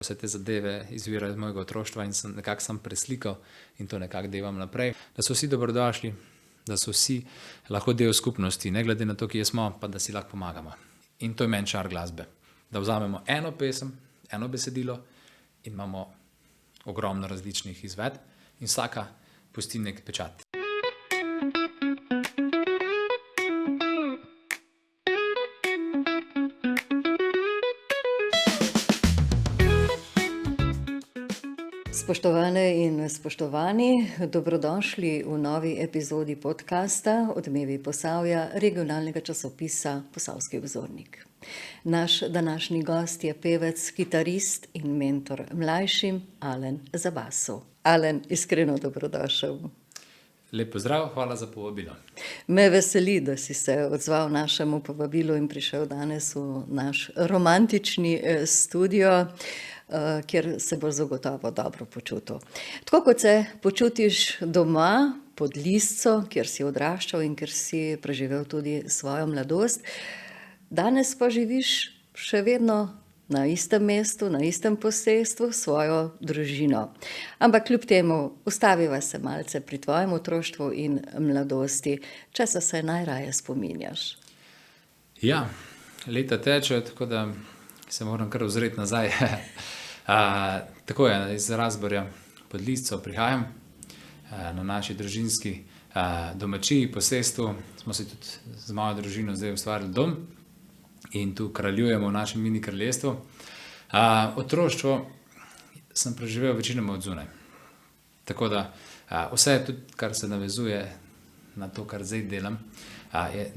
Vse te zadeve izvirajo iz mojega otroštva in sem nekako sam preslikal in to nekako devam naprej. Da so vsi dobrodošli, da so vsi lahko del skupnosti, ne glede na to, kje smo, pa da si lahko pomagamo. In to je meni čar glasbe. Da vzamemo eno pesem, eno besedilo in imamo ogromno različnih izvedb in vsaka pusti nek pečat. Spoštovane in spoštovani, dobrodošli v novi epizodi podcasta Odmevi Posavja, regionalnega časopisa Posavski obzornik. Naš današnji gost je pevec, kitarist in mentor mlajšim, Alen Zabasov. Alen, iskreno dobrodošel. Lep pozdrav, hvala za povabilo. Me veseli, da si se odzval našemu povabilu in prišel danes v naš romantični studio, kjer se bo zagotovo dobro počutil. Tako kot se počutiš doma, pod Listco, kjer si odraščal in kjer si preživel tudi svojo mladost, danes pa živiš še vedno na istem mestu, na istem posestvu, svojo družino. Ampak kljub temu, ustaviva se malce pri tvojem otroštvu in mladosti. Česa se najraje spominjaš? Ja, leta tečejo, tako da se moram kar ozreti nazaj. Tako je, iz Razborja pod Listco prihajam, na naši družinski domačiji, posestvu. Smo si tudi z mojo družino zdaj ustvarili dom in tu kraljujemo v našem mini kraljestvu. Otroštvo sem preživel večinoma od zunaj. Tako da vse tudi, kar se navezuje na to, kar zdaj delam,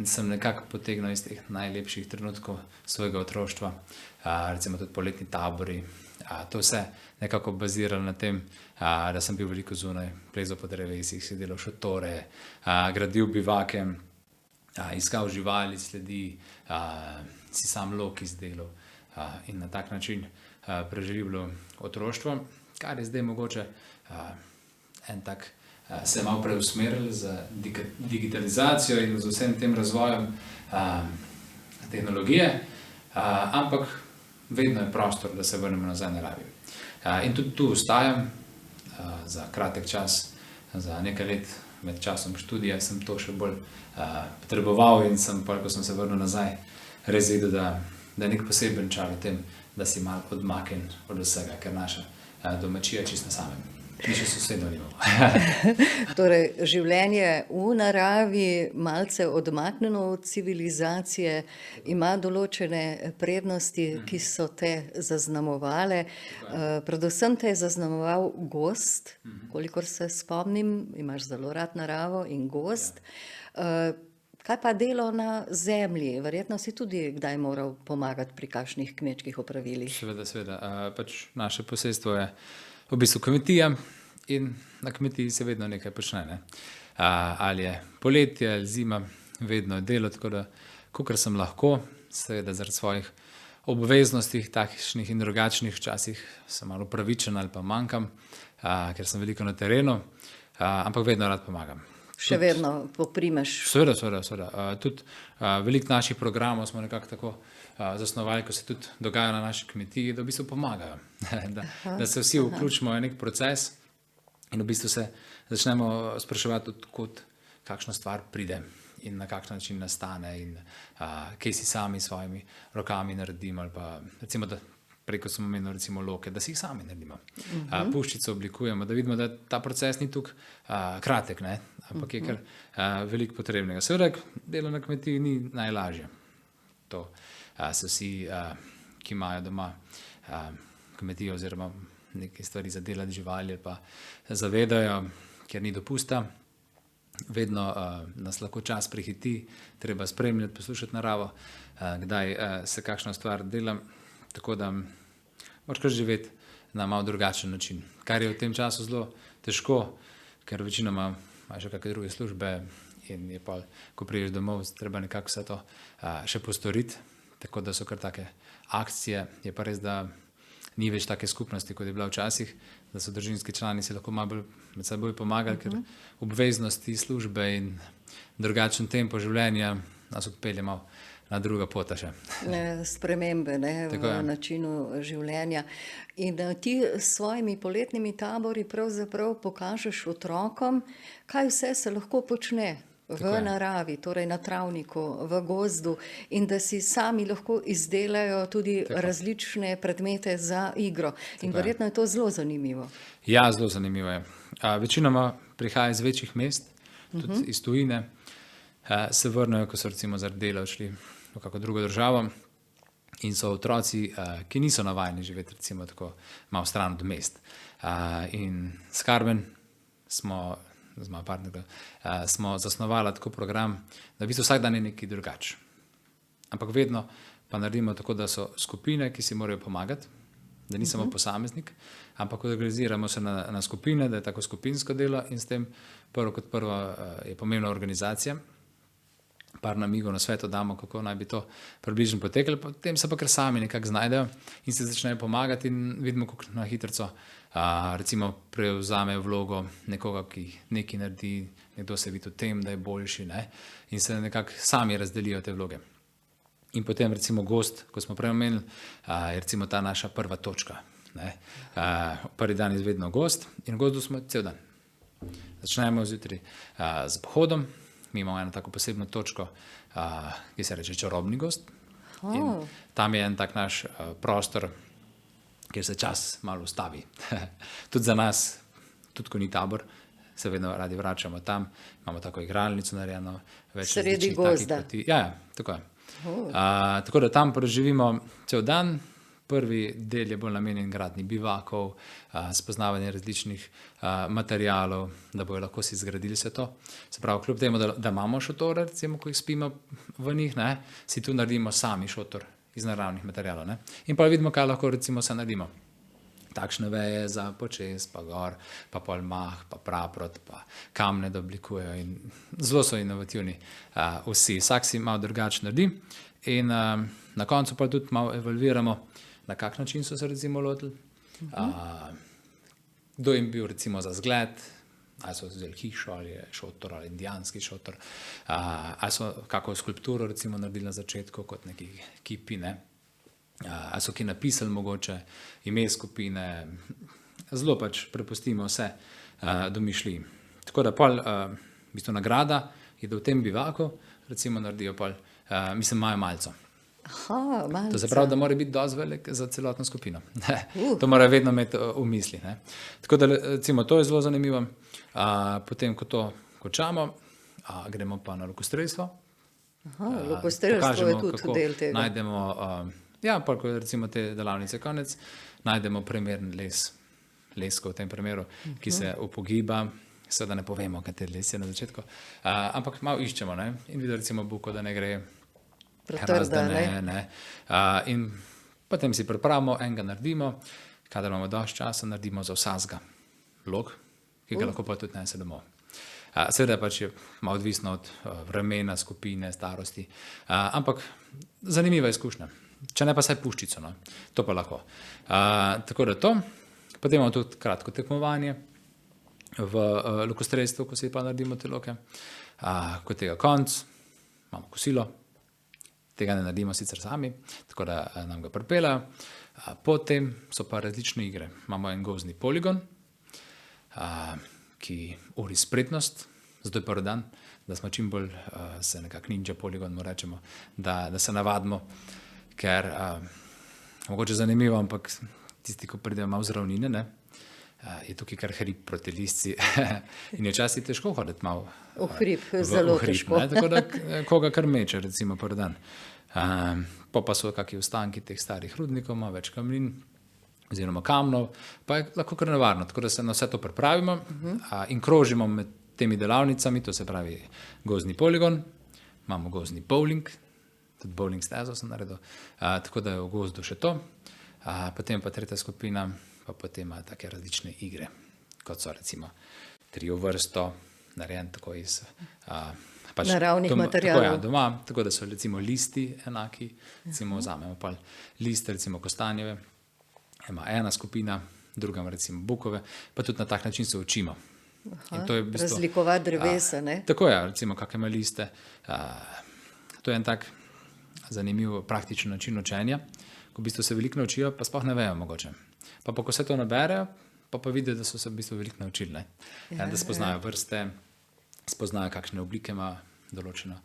sem nekako potegnil iz teh najlepših trenutkov svojega otroštva, recimo tudi poletni tabori. To vse nekako baziralo na tem, da sem bil veliko zunaj, plezal po drevesih, si delal šotore, gradil bivake, iskal živali, sledi, si sam lok izdelal in na tak način preživljal otroštvo, kar je zdaj mogoče en tak se malo preusmeril z digitalizacijo in z vsem tem razvojem tehnologije, ampak vedno je prostor, da se vrnemo nazaj naravi. In tudi tu ostajam za kratek čas, za nekaj let med časom študija sem to še bolj potreboval in sem, ko sem se vrnil nazaj, res videl, da je nek poseben čar v tem, da si malo odmaknjen od vsega, ker naša domačija čisto na samem. Mi še sosedov nimamo. Torej, življenje v naravi, malce odmaknjeno od civilizacije, ima določene prednosti, ki so te zaznamovale. Predvsem te je zaznamoval gozd, kolikor se spomnim, imaš zelo rad naravo in gozd. Kaj pa delo na zemlji? Verjetno si tudi kdaj moral pomagati pri kakšnih kmečkih opravilih. Seveda. Pač naše posestvo je v bistvu kmetija in na kmetiji se vedno nekaj počne. Ne? Ali je poletje ali zima, vedno je delo, tako da kakor sem lahko, seveda zaradi svojih obveznosti, takšnih in drugačnih, včasih sem malo upravičen ali pa manjkam, ker sem veliko na terenu, ampak vedno rad pomagam. Še vedno poprimeš? Seveda. Tudi veliko naših programov smo nekako tako zasnovali, ko se tudi dogaja na naši kmetiji, da v bistvu pomagajo. Da se vsi vključimo v nek proces in v bistvu se začnemo spraševati, odkot kakšna stvar pride in na kakšen način nastane in kaj si sami s svojimi rokami naredimo ali pa recimo, da preko sem omenil recimo loke, da si jih sami naredimo. Puščico oblikujemo, da vidimo, da ta proces ni tukaj kratek, ne? Ampak je kar veliko potrebnega. Seveda, delo na kmetiji ni najlažje. To se vsi, ki imajo doma kmetijo oziroma neke stvari za delati živali, pa zavedajo, ker ni dopusta. Vedno nas lahko čas prehiti, treba spremljati, poslušati naravo, kdaj se kakšna stvar dela. Tako da moraš kar živeti na malo drugačen način, kar je v tem času zelo težko, ker večinoma imaš še kakšne druge službe in je pa, ko prideš domov, treba nekako vse to še postoriti, tako da so kar take akcije. Je pa res, da ni več take skupnosti, kot je bila včasih, da so družinski člani si lahko malo bolj med seboj pomagali, ker obveznosti službe in drugačen tempo življenja nas odpelje malo na druga pota še. Spremembe, ne, v načinu življenja. In ti s svojimi poletnimi tabori pravzaprav pokažeš otrokom, kaj vse se lahko počne v naravi, torej na travniku, v gozdu, in da si sami lahko izdelajo tudi različne predmete za igro. In verjetno je to zelo zanimivo. Ja, zelo zanimivo je. Večinoma prihaja iz večjih mest, tudi iz tujine, se vrnejo, ko so recimo zaradi dela odšli v kako drugo državo, in so otroci, ki niso navajeni živeti recimo tako malo stran od mest. In s Karmen smo, z mojo partnerko, smo zasnovali tako program, da v bistvu vsak dan je nekaj drugače. Ampak vedno pa naredimo tako, da so skupine, ki si morajo pomagati, da ni samo posameznik, ampak organiziramo se na skupine, da je tako skupinsko delo, in s tem prvo je pomembna organizacija. Par namigov na svetu damo, kako naj bi to približno potekalo, potem se pa kar sami nekako znajdejo in se začnejo pomagati, in vidimo, kako na hitrico recimo prevzame vlogo nekoga, ki nekaj naredi, nekdo se vidi v tem, da je boljši, ne? In se nekako sami razdelijo te vloge. In potem recimo gost, ko smo prej omenili, je recimo ta naša prva točka, ne? Prvi dan je vedno gost, in v gozdu smo cel dan. Začnemo zjutraj z pohodom. Mi imamo eno tako posebno točko, ki se reče čarobni gozd. Tam je en tak naš prostor, kjer se čas malo ustavi. Tudi za nas, tudi ko ni tabor, se vedno radi vračamo tam. Imamo tako igralnico narejeno. Sredi gozda. Ja, tako je. Tako da tam preživimo cel dan. Prvi del je bolj namenjen gradnji bivakov, spoznavanje različnih materialov, da bojo lahko si zgradili vse to. Se pravi, kljub temu, da imamo šotore, recimo, ko jih spimo v njih, ne, si tu naredimo sami šotor iz naravnih materialov. Ne. In pa vidimo, kaj lahko recimo se naredimo. Takšne veje za počes, pa gor, pa pol mah, pa praprot, pa kamne, da oblikujejo, in zelo so inovativni vsi. Vsak si malo drugače naredi in na koncu pa tudi malo evalviramo, na kak način so se recimo lotili, kdo jim bil recimo za zgled, ali so vzeli hišo, ali je šotor, ali indijanski šotor, ali so kako skulpturo recimo naredili na začetku kot neki kipi, ne? Ali so ki napisali mogoče ime skupine, zelo pač prepustimo vse domišljiji. Tako da pol, v bistvu nagrada je, da v tem bivaku recimo naredijo pol, mislim, imajo malco. Aha, malce. To se pravi, da mora biti dosti velik za celotno skupino. To mora vedno imeti v misli, ne. Tako da recimo to je zelo zanimivo. Potem, ko to končamo, gremo pa na lokostrelstvo. Lokostrelstvo je tudi del tega. Najdemo, pa ko je recimo te delavnice konec, najdemo primeren lesko v tem primeru, ki se upogiba. Seveda ne povemo, kateri les je na začetku, ampak malo iščemo, ne, in vidimo recimo buko, da ne gre razdane, ne. In potem si pripravimo, enega naredimo, kadar imamo dosti časa, naredimo za vsakega lok, ki ga lahko pa tudi nese domov. Seveda pač je malo odvisno od vremena, skupine, starosti, ampak zanimiva izkušnja. Če ne pa saj puščico, no. To pa lahko. Tako da to. Potem imamo tudi kratko tekmovanje v lokostrelstvu, ko si pa naredimo te loke. Ko tega konc, imamo kosilo. Tega ne naredimo sicer sami, tako da nam ga pripeljejo. Potem so pa različne igre. Imamo en gozdni poligon, ki uri spretnost, zato je prvi dan, da smo čim bolj se nekak ninja poligon, mu rečemo, da se navadimo, ker mogoče zanimivo, ampak tisti, ko pridejo malo z ravnine, ne, je tukaj kar hrib proti lisci in je včasih težko hoditi malo v hrib, zelo težko. Tako da koga kar meče, recimo prvi dan. Pa so kakšni ostanki teh starih rudnikov, malo več kamnin oziroma kamnov, pa je lahko kar nevarno, tako da se na vse to pripravimo in krožimo med temi delavnicami, to se pravi gozdni poligon, imamo gozdni bowling, tudi bowling stezo sem naredil, tako da je v gozdu še to. Potem pa tretja skupina, pa potem ima take različne igre, kot so recimo trio vrsto, narejen tako iz naravnih materialov. Tako, doma, tako da so recimo listi enaki, recimo vzamemo pa liste, recimo kostanjeve, ima ena skupina, druga recimo bukove, pa tudi na tak način se učimo. To je v bistvu, razlikovati drevesa, ne? Tako je, recimo kakšne ima liste. To je en tak zanimiv praktičen način učenja, ko v bistvu se veliko naučijo, pa sploh ne vejo mogoče. Pa ko se to naberejo, pa vidijo, da so se v bistvu veliko naučili. Da spoznajo vrste, spoznajo, kakšne oblike ima določen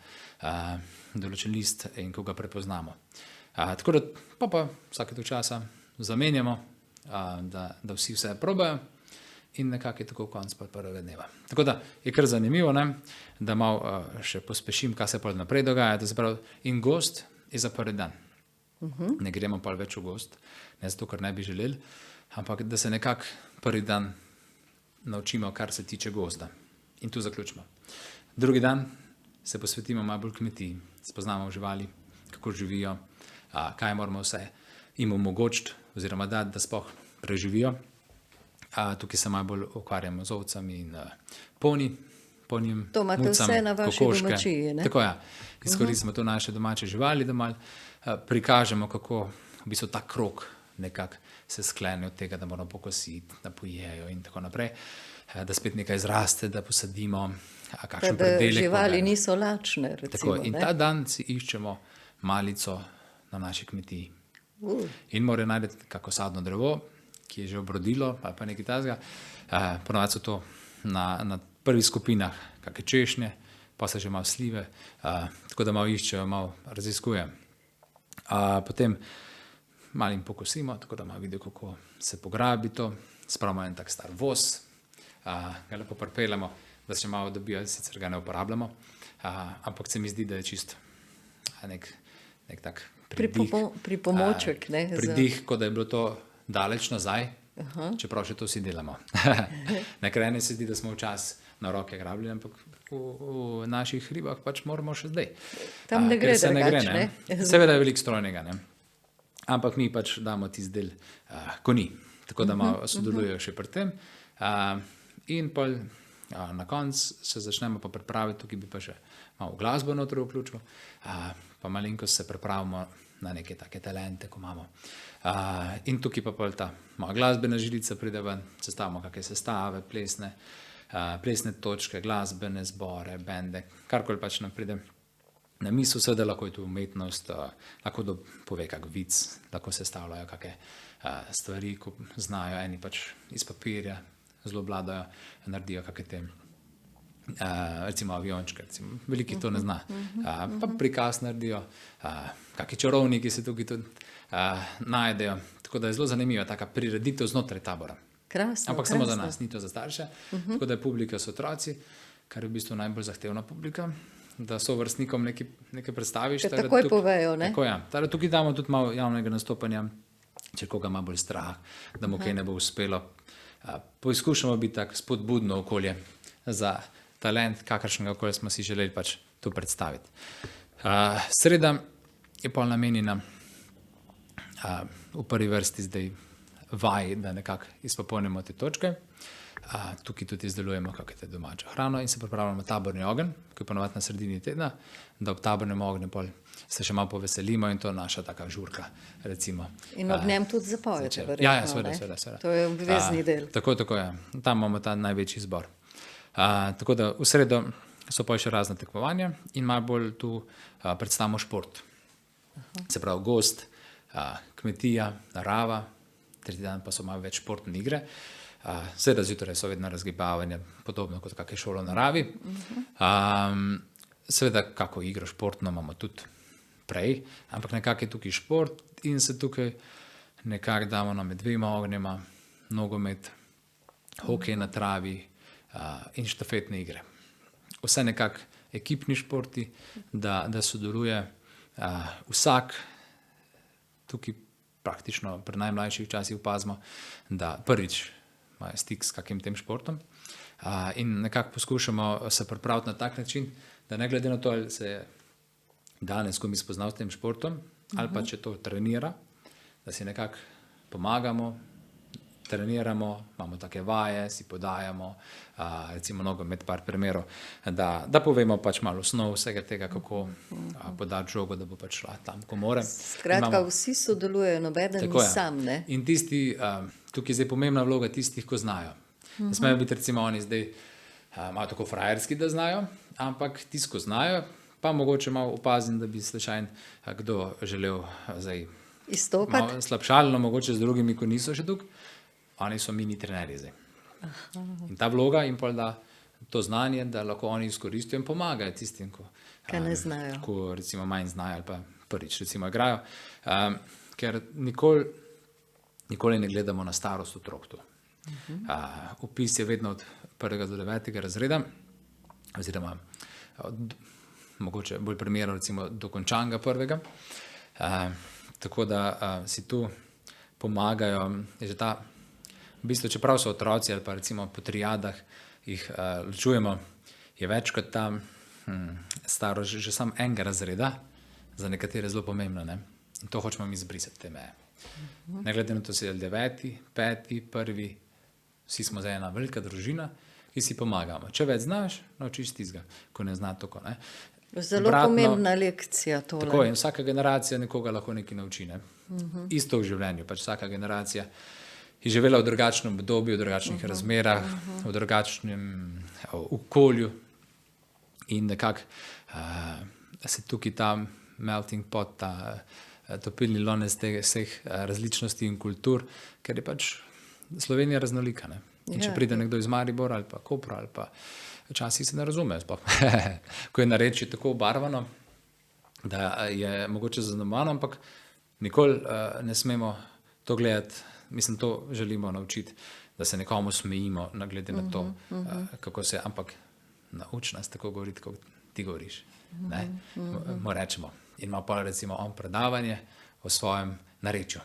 list in ko ga prepoznamo. Tako da pa vsake to časa zamenjamo, da vsi vse probajo in nekako je tako konc prvega dneva. Tako da je kar zanimivo, da malo še pospešim, kaj se pa naprej dogaja. Da se pravi, in gost je za prvi dan. Ne gremo pa več v gost, ne zato, ker ne bi želeli, ampak da se nekako prvi dan naučimo, kar se tiče gozda. In tu zaključimo. Drugi dan se posvetimo malo bolj kmetiji, spoznamo živali, kako živijo, kaj moramo vse jim omogočiti oziroma dati, da sploh preživijo. Tukaj se malo bolj ukvarjamo z ovcami in ponjem, to imate vse na vaši domačiji, ne? Tako izkoristimo to naše domače živali, da malo prikažemo, kako v bistvu ta krog nekako se sklene od tega, da moramo pokositi, da pojejo in tako naprej, da spet nekaj zraste, da posadimo, kakšen predelek. Da živali niso lačne, recimo. Tako, in ta dan si iščemo malico na naši kmetiji. In morajo najti kako sadno drevo, ki je že obrodilo, ali pa nekaj takega. Ponovadi so to na prvih skupinah, kakšne češnje, pa se že malo slive, tako da malo iščejo, malo raziskujejo. Potem malo jim pokosimo, tako da malo vidijo, kako se pograbi to. Spravimo en tak star voz, ga lepo pripeljemo, da se malo dobijo, sicer ga ne uporabljamo, ampak se mi zdi, da je čisto nek tak pripomoček. Pridih, kot da je bilo to daleč nazaj, čeprav še to vsi delamo. Nekaj se zdi, da smo včasih na roke grabili, ampak v naših hribah pač moramo še zdaj. Tam ne gre drugače. Seveda je veliko strojnega, ampak mi pač damo tisti del, ko ni. Tako da malo sodelujejo še pri tem. In pa na koncu se začnemo pa pripraviti, tukaj bi pa še malo glasbo notri vključil, pa malinko se pripravimo na neke take talente, ko imamo. In tukaj pa ta moja glasbena žilica pride ven, sestavimo kakšne sestave, plesne točke, glasbene zbore, bende, karkoli pač nam pride na misel, seveda lahko je tu umetnost, lahko da pove kak vic, lahko sestavljajo kakšne stvari, ko znajo, eni pač iz papirja zelo vladajo, naredijo kakšne te recimo aviončke, veliki to ne zna, pa prikaz naredijo, kakšni čarovniki se tukaj tudi najdejo, tako da je zelo zanimiva taka prireditev znotraj tabora. Krasno, ampak samo za nas, ni to za starše, tako da je publika so otroci, kar je v bistvu najbolj zahtevna publika, da so vrstnikom nekaj predstaviš. Takoj povejo, ne? Tako, ja. Tukaj damo tudi malo javnega nastopanja, če koga ima bolj strah, da mu kaj ne bo uspelo. Poizkušamo biti tako spodbudno okolje za talent, kakršnega okolja smo si želeli pač to predstaviti. Sreda je pol namenjena v prvi vrsti zdaj vaj, da nekako izpopolnimo te točke. Tukaj tudi izdelujemo kakšno domačo hrano in se pripravljamo taborni ogenj, ki je ponovadi na sredini tedna, da ob tabornem ognju pol se še malo poveselimo in to je naša taka žurka, recimo. In ob njem tudi zapojete, verjetno. Ja, seveda. To je obvezni del. Tako, ja. Tam imamo ta največji zbor. Tako da v sredo so pa še razne tekmovanja in malo bolj tu predstavimo šport. Se pravi gost, kmetija, narava, tretji dan pa so malo več športne igre. Seveda zjutraj so vedno razgibavanja, podobno kot kakšne šole v naravi. Seveda kako igro športno imamo tudi prej, ampak nekako je tukaj šport in se tukaj nekako damo na med dvema ognjema, nogomet, hokej na travi in štafetne igre. Vse nekako ekipni športi, da sodeluje vsak. Tukaj praktično pri najmlajših časih opazimo, da prvič imajo stik s kakim tem športom in nekako poskušamo se pripraviti na tak način, da ne glede na to, ali se je danes komi spoznal s tem športom, ali pa če to trenira, da si nekako pomagamo, treniramo, imamo take vaje, si podajamo, recimo nogomet par primerov, da povemo pač malo osnov vsega tega, kako podati žogo, da bo pač šla tam, ko more. Skratka, vsi sodelujejo, nobeden ni sam, ne? In tisti, tukaj je zdaj pomembna vloga tistih, ko znajo. Ne smejo biti recimo oni zdaj malo tako frajerski, da znajo, ampak tisti, ko znajo, pa mogoče malo opazim, da bi slučajno kdo želel zdaj Izstopati. malo slabšalno, mogoče z drugimi, ko niso še tukaj, oni so mini trenerji zdaj. In ta vloga jim pa da to znanje, da lahko oni izkoristijo in pomagajo tistim, Kaj ne znajo. ko recimo manj znajo ali pa prvič recimo igrajo. Ker nikoli ne gledamo na starost otrok tu. Vpis je vedno od 1. do 9. razreda, oziroma mogoče bolj primerno recimo do končanega 1. Tako da si tu pomagajo, je že ta, v bistvu, čeprav so otroci ali pa recimo po triadah jih ločujemo, je več kot ta starost že sam enega razreda, za nekatere zelo pomembno, ne? In to hočemo mi izbrisati, te meje. Ne glede na to, si je 9., 5., 1., vsi smo zdaj ena velika družina, ki si pomagamo. Če več znaš, naučiš tistega, ko ne zna tako, ne? Zelo pomembna lekcija tole. Tako je, in vsaka generacija nekoga lahko nekaj nauči, ne? Isto v življenju, pač vsaka generacija je živela v drugačnem obdobju, v drugačnih razmerah, v drugačnem okolju in nekako se tukaj ta melting pot, ta topilni lonec vseh različnosti in kultur, ker je pač Slovenija raznolika, ne? In če pride nekdo iz Maribora ali pa Kopra ali pa včasih se ne razume, sploh. Ko je narečje tako obarvano, da je mogoče zaznamovano, ampak nikoli ne smemo to gledati, mislim, to želimo naučiti, da se nekomu smejimo, glede na to, kako se, ampak nauči nas tako govoriti, kot ti govoriš. Mu rečemo. In ima pa recimo on predavanje o svojem narečju.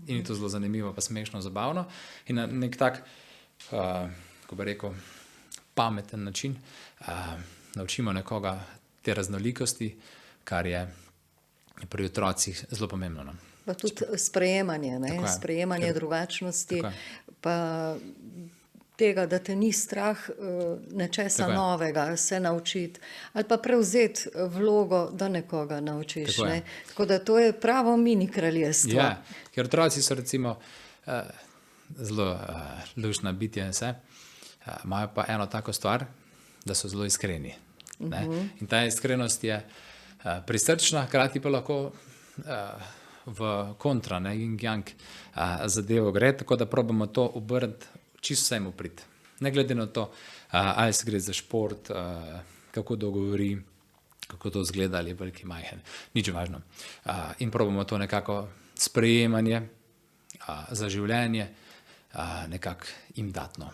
In je to zelo zanimivo, pa smešno, zabavno. In na nek tak, ko bi rekel, pameten način naučimo nekoga te raznolikosti, kar je pri otrocih zelo pomembno. No? Pa tudi sprejemanje, ne? Sprejemanje drugačnosti, pa tega, da te ni strah nečesa novega, se naučiti ali pa prevzeti vlogo, da nekoga naučiš. Ne? Tako da to je pravo mini kraljestvo. Ja, ker otroci so recimo zelo luštna bitja in vse, imajo pa eno tako stvar, da so zelo iskreni. In ta iskrenost je prisrčna, hkrati pa lahko v kontra, ne, yin-yang zadevo gre, tako da probamo to obrniti čisto vsemu prid. Ne glede na to, ali se gre za šport, kako dolgo govori, kako to izgleda, ali je veliki, majhen, nič važno. In probamo to nekako sprejemanje za življenje nekako jim datno.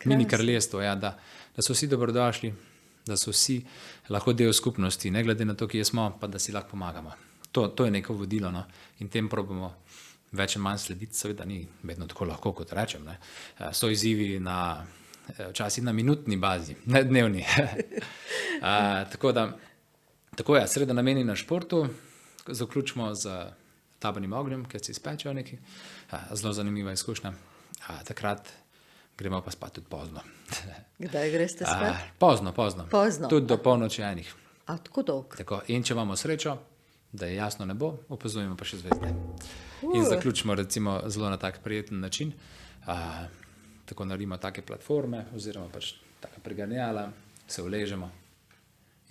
Mini kraljestvo, ja, da so vsi dobrodošli, da so vsi lahko del skupnosti, ne glede na to, kje smo, pa da si lahko pomagamo. To je neko vodilo, no? In tem probamo več in manj slediti, seveda ni vedno tako lahko, kot rečem. Ne? So izzivi včasih na minutni bazi, ne dnevni. Tako je, sreda nameni na športu, zaključimo z tabornim ognjem, ker se izpečejo neki, zelo zanimiva izkušnja. Takrat gremo pa spat tudi pozno. Kdaj greste spat? Pozno. Tudi do polnoči enih. A tako dolgo? Tako, in če imamo srečo, da je jasno nebo, opazujemo pa še zvezde. In zaključimo recimo zelo na tak prijeten način. Tako naredimo take platforme, oziroma pač taka priganjala, se uležemo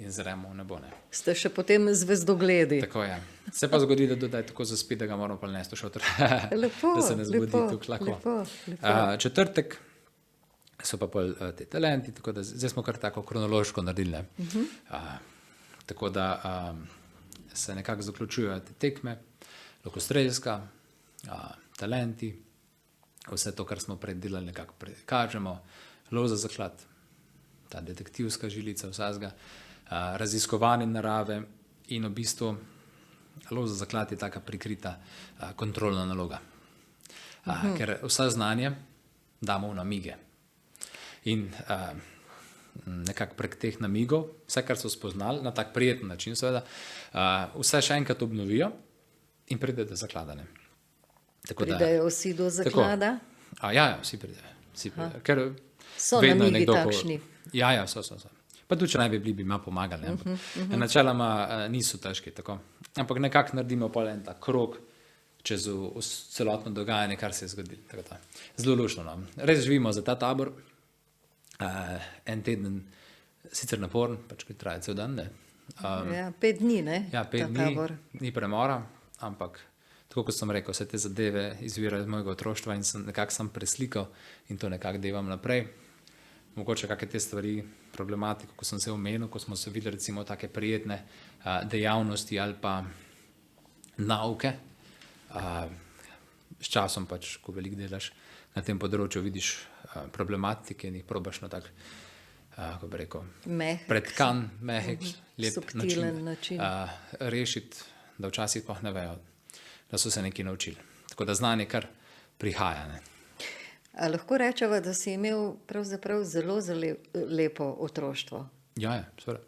in zremo v nebo. Ne. Ste še potem zvezdogledi. Tako je. Se pa zgodi, da je tako zaspi, da ga moramo pa nesti v šotor. Lepo, da se ne zbudi tukaj lahko. Četrtek so pa pol te talenti, tako da zdaj smo kar tako kronološko naredili. Tako da se nekako zaključujejo te tekme, lokostrelska, talenti, vse to, kar smo predelali, nekako prikažemo, lov za zaklad, ta detektivska žilica vsega, raziskovanje narave in v bistvu lov za zaklad je taka prikrita kontrolna naloga. Ker vse znanje damo v namige. In nekako prek teh namigov, vse, kar so spoznali, na tak prijeten način, seveda, vse še enkrat obnovijo in pride do zakladane. Pridejo vsi do zaklada? Ja, vsi pridejo. Ker so namigi takšni? Ja, so. Pa tudi, če naj bi bili, bi ima pomagali. Načeloma niso težki, tako. Ampak nekako naredimo pol en tak krog čez celotno dogajanje, kar se je zgodilo. Zelo luštno. No. Res živimo za ta tabor. En teden sicer naporen, pač ki traja cel dan, Ja, 5 dni, ne? Ja, 5 ta dni, tabor. ni premora, ampak tako kot sem rekel, vse te zadeve izvirajo iz mojega otroštva in sem nekako sam preslikal in to nekako devam naprej. Mogoče kakšne te stvari, problematiko, ko sem se omenil, ko smo se videli recimo take prijetne dejavnosti ali pa nauke. S časom pač, ko veliko delaš na tem področju, vidiš problematike in jih probaš na tak, kako bi rekel, pretkan, mehek, lep subtilen način. Rešiti, da včasih pa ne vejo, da so se nekaj naučili. Tako da znanje kar prihaja. Ne. A lahko rečeva, da si imel pravzaprav zelo, zelo lepo otroštvo? Ja, seveda.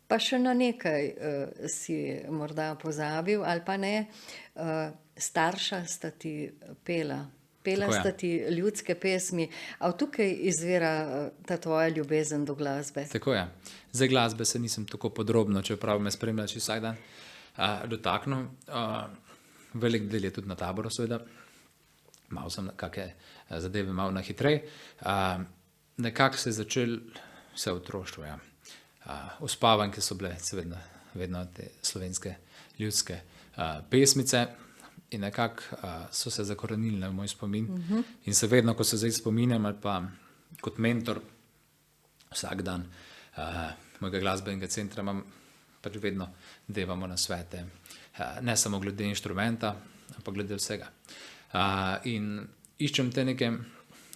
Pa še na nekaj si morda pozabil, ali pa ne, starša sta ti pela. Pela sta ti ljudske pesmi. A tukaj izvira ta tvoja ljubezen do glasbe? Tako je. Zdaj glasbe se nisem tako podrobno, čeprav me spremljaš vsak dan, dotaknil. Velik del je tudi na taboru, seveda. Malo sem kakšne zadeve malo na hitrej. Nekako se je začel vse otroštvo, ja. Uspavanke so bile seveda vedno te slovenske ljudske pesmice in nekako so se zakorenile v moj spomin. In se vedno, ko se zdaj spominjam ali pa kot mentor vsak dan mojega glasbenega centra, imam pač vedno devamo na svete. Ne samo glede inštrumenta, ampak glede vsega. In iščem te neke,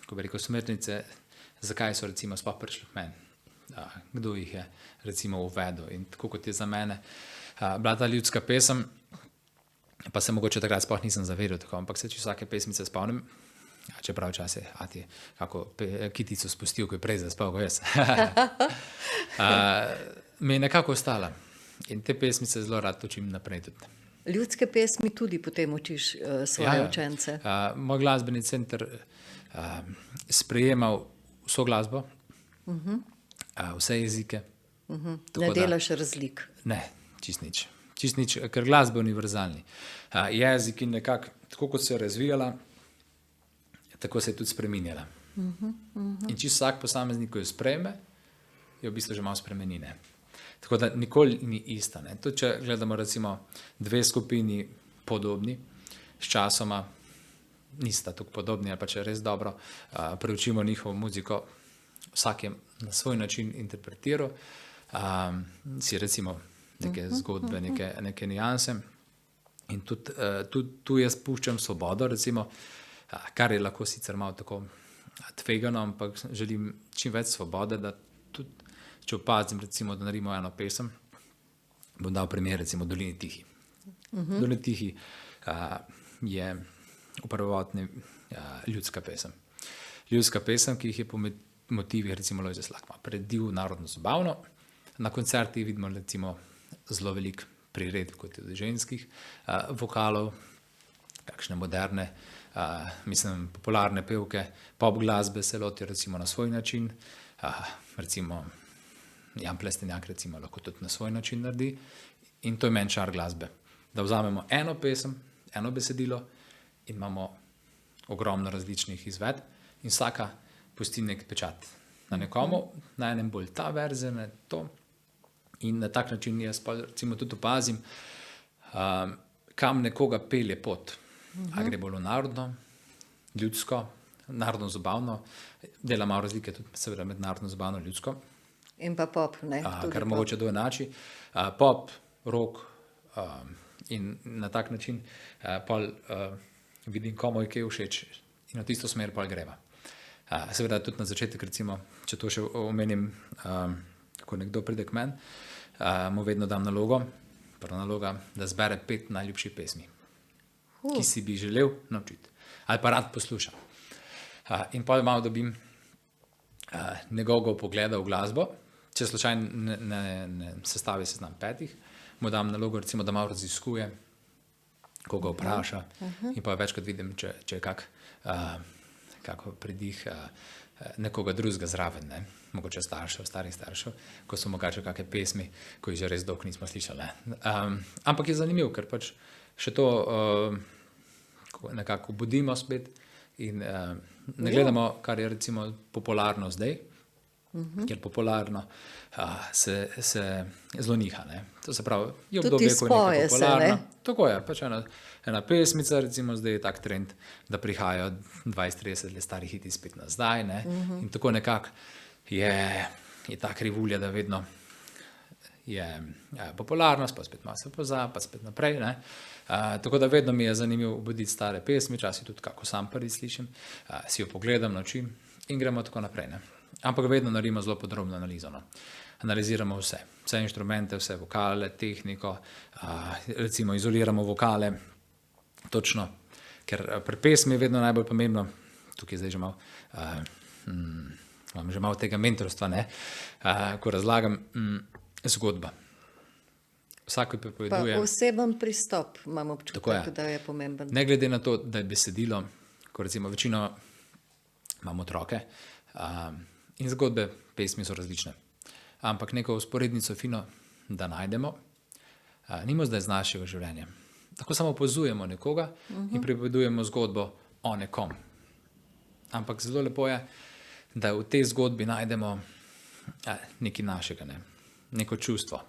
ko bi rekel, smernice, zakaj so recimo sploh prišli k meni. Kdo jih je recimo uvedel in tako kot je za mene bila ta ljudska pesem, pa se mogoče takrat sploh nisem zavedel tako, ampak se čisto vsake pesmice spomnim, čeprav včasih ati kako kitico spustil, ko je prej zaspal, ko jaz. Mi je nekako ostala in te pesmice zelo rad učim naprej tudi. Ljudske pesmi tudi potem učiš svoje učence? Moj glasbeni center sprejemal vso glasbo, vse jezike. Ne delaš razlik? Ne, čist nič. Čist nič, ker glasba je univerzalni. Jezik in nekako, tako kot se je razvijala, tako se je tudi spreminjala. In čist vsak posameznik, ko jo sprejme, je v bistvu že malo spremenine. Tako da nikoli ni ista. Ne. Tudi če gledamo recimo dve skupini podobni, s časoma nista tako podobni, ali pa če res dobro preučimo njihovo muziko, vsak je na svoj način interpretiral, si recimo neke zgodbe, neke nianse in tudi tu jaz puščam svobodo, recimo, kar je lahko sicer malo tako tvegano, ampak želim čim več svobode, da tudi, če opazim recimo, da naredimo eno pesem, bom dal primer recimo Dolini Tihi. Dolini Tihi je v prvotni ljudska pesem. Ljudska pesem, ki jih je po motivih recimo Lojze Slak predil narodno zabavno. Na koncertih vidimo recimo zelo veliko priredb, kot je ženskih vokalov, kakšne moderne, popularne pevke, pop glasbe se lotijo recimo na svoj način, recimo Jan Plestenjak recimo lahko tudi na svoj način naredi in to je meni čar glasbe. Da vzamemo eno pesem, eno besedilo in imamo ogromno različnih izvedb in vsaka pusti nek pečat na nekomu, na enem bolj ta verzija, na to. In na tak način jaz pa recimo tudi opazim, kam nekoga pelje pot. A gre bolj narodno, ljudsko, narodno zabavno, dela malo razlike tudi seveda med narodno zabavno in ljudsko. In pa pop, ne? Kar mogoče doenači. Pop, rock in na tak način pol vidim, komu je kaj všeč in v tisto smer pol greva. Seveda tudi na začetek recimo, če to še omenim, ko nekdo pride k meni, mu vedno dam nalogo, prva naloga, da zbere 5 najljubših pesmi, ki si bi želel naučiti ali pa rad posluša. In pa malo dobim njegovega pogleda v glasbo, če slučajno ne sestavi seznam 5, mu dam nalogo recimo, da malo raziskuje, koga vpraša in pa večkrat vidim, če je kako pridih nekoga drugega zraven, ne? Mogoče staršev, starih staršev, ko so mogoče kakšne pesmi, ko jih že res dolgo nismo slišali. Ampak je zanimiv, ker pač še to nekako budimo spet in ne gledamo, kar je recimo popularno zdaj, ker popularno se zelo niha. Ne. To se pravi, je Tudi obdobje, ko je nekaj izpoje se, popularno. ne? Tako je, pač ena pesmica, recimo zdaj je tak trend, da prihajajo 20-30 let stari hiti spet nazaj, ne. In tako nekako je ta krivulja, da vedno je popularnost, pa spet malo se pozabi, pa spet naprej, ne. Tako da vedno mi je zanimivo obuditi stare pesmi, včasih tudi kako sam prvi slišim, si jo pogledam, naučim in gremo tako naprej, ne. Ampak vedno naredimo zelo podrobno analizo, no. Analiziramo vse inštrumente, vse vokale, tehniko, recimo izoliramo vokale, točno, ker pri pesmi je vedno najbolj pomembno, tukaj zdaj že malo, imam že malo tega mentorstva, ne, ko razlagam, zgodba. Vsak, ki Pa pripoveduje, oseben pristop imam Tako občutek, je. da je pomemben. ne glede na to, da je besedilo, ko recimo večino imamo otroke, in zgodbe, pesmi so različne. Ampak neko vzporednico fino, da najdemo, nimo zdaj z našega življenja. Tako samo opazujemo nekoga in pripovedujemo zgodbo o nekom. Ampak zelo lepo je, da v tej zgodbi najdemo nekaj našega, ne? Neko čustvo.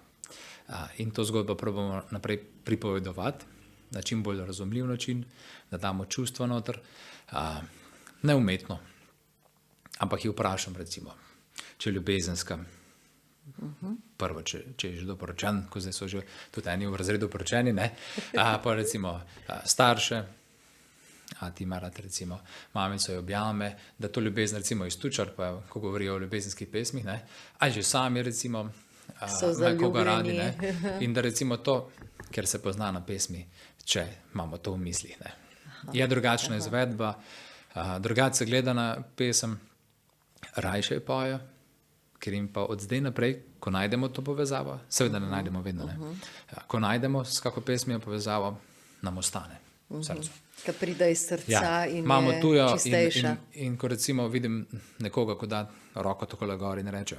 In to zgodbo probamo naprej pripovedovati na čim bolj razumljiv način, da damo čustvo noter, neumetno. Ampak jih vprašam, recimo, če je ljubezenska. Prvo, če je že doporočen, ko zdaj so že tudi eni v razredu poročeni, ne? Pa recimo starše, ti ima rad recimo mamico jo objame, da to ljubezen recimo iztučar, pa ko govorijo o ljubezenskih pesmih, ne? Ali že sami recimo So koga radi, ne? zaljubljeni. In da recimo to, ker se pozna na pesmi, če imamo to v mislih, ne? Je drugačna izvedba, drugače se gleda na pesem, rajše pojo, ker jim pa od zdaj naprej, ko najdemo to povezavo, seveda ne najdemo vedno, ne? Ko najdemo s kako pesmijo povezavo, nam ostane v srcu. Ki pride iz srca in imamo je tujo čistejša. in ko recimo vidim nekoga, ko da roko takole gor in reče,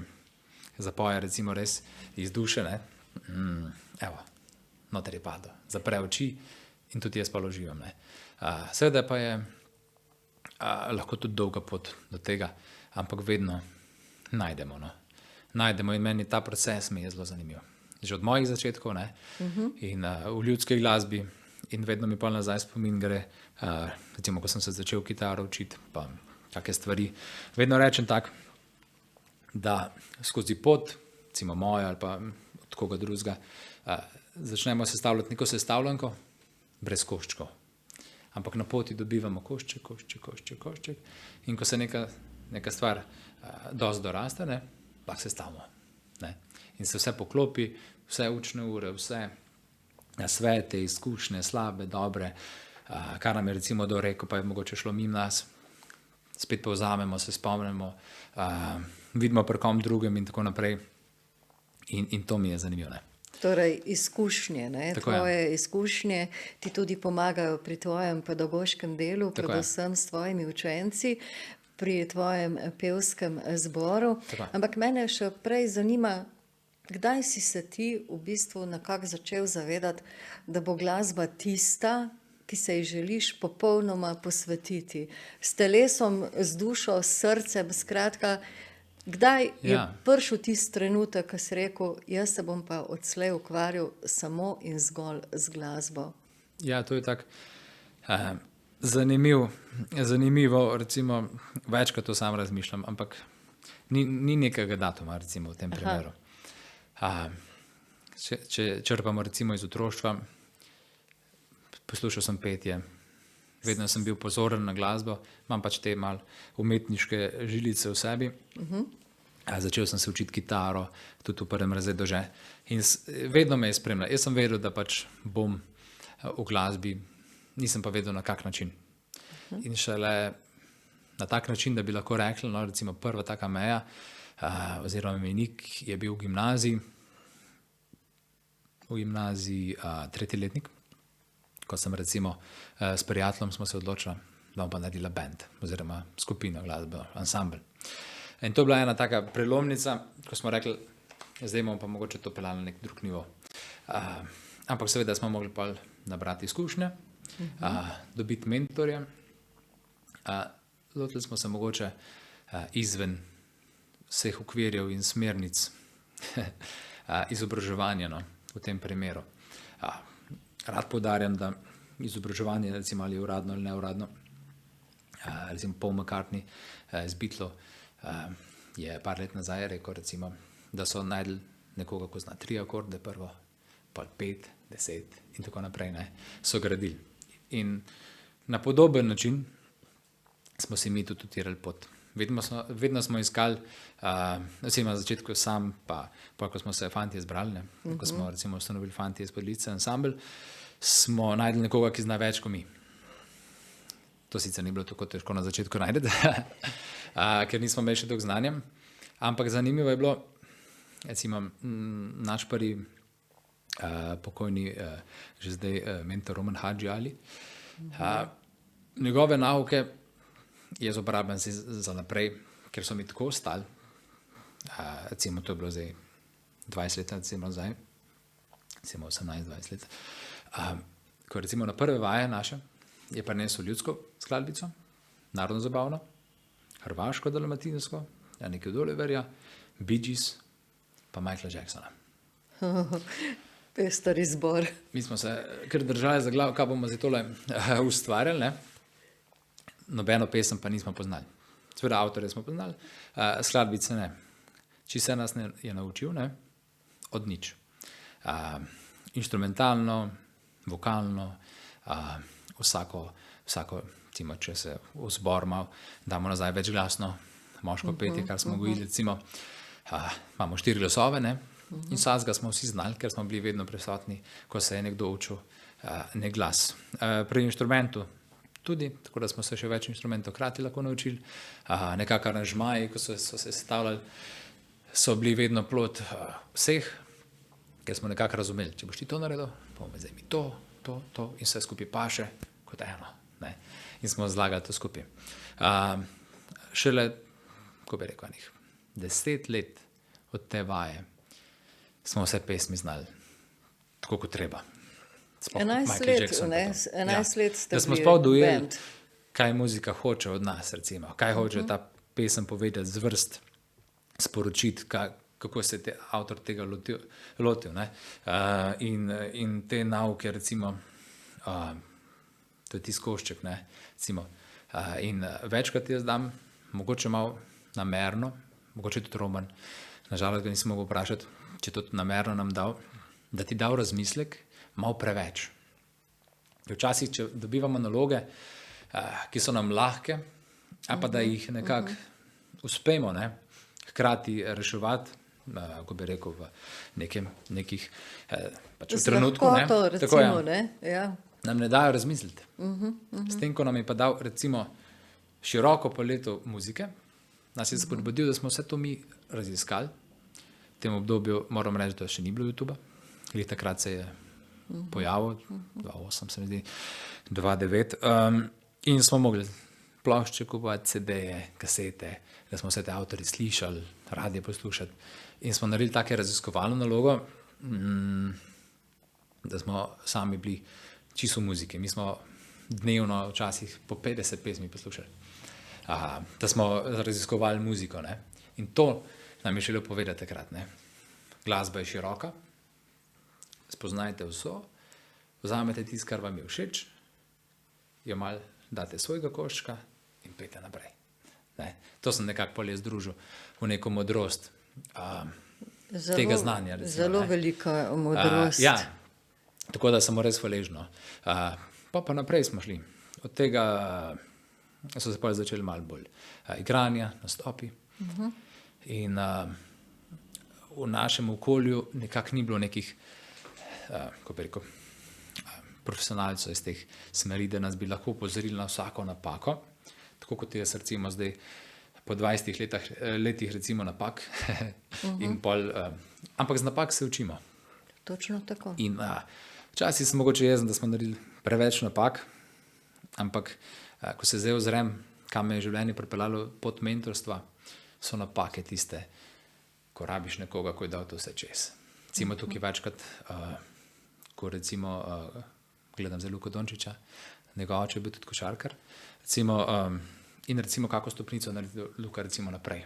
zapoje recimo res iz duše, ne, evo, noter je padel, zapre oči in tudi jaz pa uživam, ne. Seveda pa je lahko tudi dolga pot do tega, ampak vedno najdemo, no. Najdemo in meni ta proces mi je zelo zanimiv. Že od mojih začetkov, ne, in v ljudski glasbi in vedno mi pa nazaj spomin gre, recimo, ko sem se začel kitaro učiti, pa take stvari, vedno rečem tak, da skozi pot, recimo mojo ali pa od koga drugega, začnemo sestavljati neko sestavljanko brez koščkov. Ampak na poti dobivamo košček in ko se neka stvar dosti doraste, ne, pa sestavimo, ne. In se vse poklopi, vse učne ure, vse nasvete, izkušnje, slabe, dobre, kar nam je recimo dorekel, pa je mogoče šlo mimo nas, spet povzamemo, se spomnimo, vidimo pri kom drugem in tako naprej. In to mi je zanimivo, ne. Torej, izkušnje, ne? Tako je. Tvoje izkušnje ti tudi pomagajo pri tvojem pedagoškem delu, Tako je. predvsem s tvojimi učenci, pri tvojem pevskem zboru. Tako je. Ampak mene še prej zanima, kdaj si se ti v bistvu nekako začel zavedati, da bo glasba tista, ki se ji želiš popolnoma posvetiti. S telesom, z dušo, s srcem, skratka, kdaj je Ja. prišel tisti trenutek, ko si rekel, jaz se bom pa odslej ukvarjal samo in zgolj z glasbo? Ja, to je tako zanimivo, recimo, večkrat to sam razmišljam, ampak ni nekega datuma, recimo, v tem primeru. Če črpamo recimo iz otroštva, poslušal sem petje, vedno sem bil pozoren na glasbo, imam pač te mal umetniške žilice v sebi. Začel sem se učiti kitaro, tudi v prvem razredu že. In vedno me je spremljal. Jaz sem vedel, da pač bom v glasbi, nisem pa vedel, na kak način. In šele na tak način, da bi lahko rekli, no, recimo prva taka meja, oziroma mejnik je bil v gimnaziji tretji letnik, ko sem recimo s prijateljem smo se odločili, da bomo pa naredila band oziroma skupino glasbe, ansambl. In to je bila ena taka prelomnica, ko smo rekli, zdaj bomo pa mogoče to peljali na nek drug nivo. Ampak seveda smo mogli pa nabrati izkušnje, dobiti mentorja. Lotili smo se mogoče izven vseh okvirjev in smernic izobraževanja, no, v tem primeru. Rad poudarjam, da izobraževanje, recimo ali uradno ali neuradno, recimo Paul McCartney z Beatlov je par let nazaj rekel, recimo, da so najdli nekoga, ko zna 3 akorde prvo, pa 5, 10 in tako naprej, ne, so gradili. In na podoben način smo si mi tudi utirali pot. Vedno smo iskali, recimo na začetku sam, pa ko smo se fantje zbrali, ne, ko smo recimo ustanovili Fantje iz Podlice ansambel, smo najdli nekoga, ki zna več kot mi. To sicer ni bilo tako težko na začetku najdeti, ker nismo imeli še toliko znanja, ampak zanimivo je bilo, recimo naš prvi pokojni, že zdaj mentor Roman Hadži Ali, njegove nauke jaz uporabljam za naprej, ker so mi tako ostali, recimo to je bilo zdaj 20 let, recimo zdaj, recimo 18-20 let, ko recimo na prve vaje naše je prinesel ljudsko skladbico, narodno zabavno, hrvaško dalmatinsko, nekaj od Oliverja, Bee Gees, pa Michaela Jacksona. Pester izbor. Mi smo se kar držali za glavo, kaj bomo zdaj tole ustvarjali, ne? Nobeno pesem pa nismo poznali. Seveda avtorje smo poznali, skladbice ne. Če se nas je naučil, ne? Od nič. Inštrumentalno, vokalno, vsako, recimo, če se v zbor malo damo nazaj večglasno, moško petje, kar smo gojili, recimo, imamo 4 glasove, ne? In vsakega smo vsi znali, ker smo bili vedno prisotni, ko se je nekdo učil nek glas. Pri inštrumentu tudi, tako da smo se še več inštrumentov hkrati lahko naučili. Nekako aranžmaji, ko so se sestavljali, so bili vedno plod vseh, ker smo nekako razumeli, če boš ti to naredil, pa bomo zdaj mi to in vse skupaj paše kot eno. Ne? In smo zlagali to skupaj. Šele, ko bi rekel, 10 let od te vaje smo vse pesmi znali tako, kot treba. 11 let, ne? 11 let ste bili band. Da smo sploh dojeli, kaj muzika hoče od nas, recimo. Kaj hoče ta pesem povedati, zvrst, sporočiti, kako se je avtor tega lotil. Ne? In te nauke, recimo, to je tisti košček, ne? Recimo. In večkrat jaz dam, mogoče malo namerno, mogoče tudi Roman, nažalost ga nisem mogel vprašati, če to namerno nam dal, da ti dal razmislek, malo preveč. Včasih, če dobivamo naloge, ki so nam lahke, pa da jih nekako uspemo, ne, hkrati reševati, ko bi rekel, v nekih pač v trenutku, ne, tako je, nam ne dajo razmisliti. S tem, ko nam je pa dal, recimo, široko paleto muzike, nas je spodbudil, da smo vse to mi raziskali. V tem obdobju moram reči, da še ni bilo YouTubea. Takrat se je pojavil, 2008 se mi zdi, 2009. In smo mogli plošče kupovati, CD-je, kasete, da smo vse te avtorje slišali, radio poslušati. In smo naredili take raziskovalno nalogo, da smo sami bili čisto v muziki. Mi smo dnevno včasih po 50 pesmi poslušali. Da smo raziskovali muziko. Ne? In to nam je želel povedati takrat. Ne? Glasba je široka, spoznajte vso, vzamete tisto, kar vam je všeč, jo malo date svojega koščka in pejte naprej. Ne? To sem nekako polje združil v neko modrost tega znanja. Recimo, zelo velika modrost. Ja, tako da sem res hvaležno. Pa naprej smo šli. Od tega so se pa začeli malo bolj igranja, nastopi. In v našem okolju nekako ni bilo nekih, kako bi rekel, profesionalcev iz teh smeri, da nas bi lahko upozorili na vsako napako, tako kot jaz recimo zdaj po 20 letih recimo napak, in pol, ampak z napak se učimo. Točno tako. In včasih sem mogoče jezen, da smo naredili preveč napak, ampak ko se zdaj ozrem, kam me je življenje pripeljalo pod mentorstva, so napake tiste, ko rabiš nekoga, ko je dal to vse čez. Recimo tukaj večkrat, ko recimo gledam zdaj Luko Dončića, njegov oče je bil tudi košarkar, recimo, in recimo kako stopnico naredi Luka recimo naprej.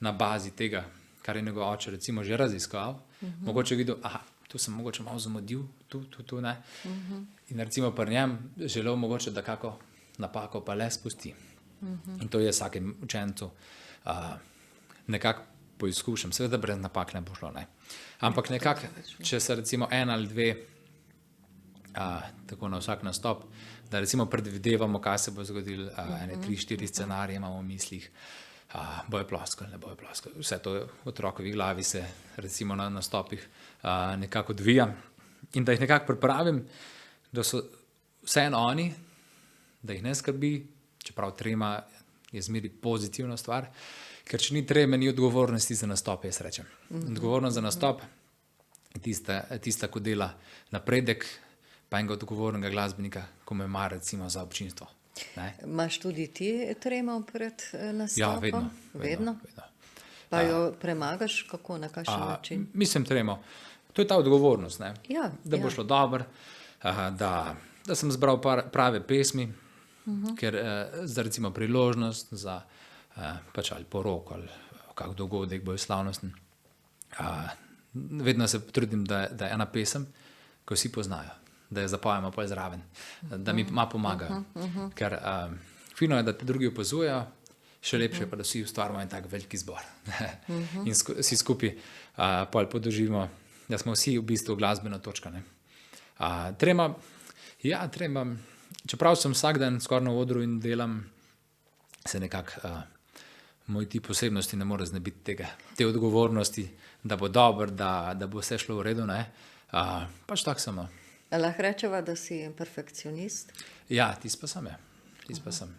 na bazi tega, kar je njegov oče recimo že raziskoval, mogoče videl, aha, tu sem mogoče malo zamudil, tu ne. In recimo pri njem želel mogoče, da kako napako pa le spusti. In to je vsakem učencu nekako poizkušam, seveda brez napak ne bo šlo, ne. Ampak nekako, če se recimo en ali dve, tako na vsak nastop, da recimo predvidevamo, kaj se bo zgodilo, ene 3-4 scenarije imamo v mislih, bojo ploskali, ne bojo ploskali. Vse to v otrokovi glavi se recimo na nastopih nekako odvija in da jih nekako pripravim, da so vseeno oni, da jih ne skrbi, čeprav trema je zmeri pozitivna stvar, ker če ni treme, ni odgovornosti za nastop, jaz rečem. Odgovornost za nastop je tista, ko dela napredek, pa enega odgovornega glasbenika, ko me ima recimo za občinstvo. Imaš tudi ti tremo pred nastopom? Ja, vedno. Pa jo premagaš, kako, na kakšen način? Mislim tremo. To je ta odgovornost, ne? Ja, da bo šlo dobro, da sem zbral prave pesmi, ker za recimo priložnost, za pač ali poroko ali kak dogodek bo slavnosten. Vedno se trudim, da je ena pesem, ko vsi poznajo, da jo zapojemo pol zraven, da mi malo pomagajo. Ker fino je, da te drugi opazujejo, še lepše pa, da vsi ustvarimo en tak veliki zbor. In vsi skupaj pol podoživimo, da smo vsi v bistvu glasbena točka. Trema, čeprav sem vsak dan skoraj na odru in delam, se nekako moj tip osebnosti ne more znebiti te odgovornosti, da bo dobro, da bo vse šlo v redu, ne. Pač tak sem. Lahko rečeva, da si perfekcionist? Ja, tisto pa sem,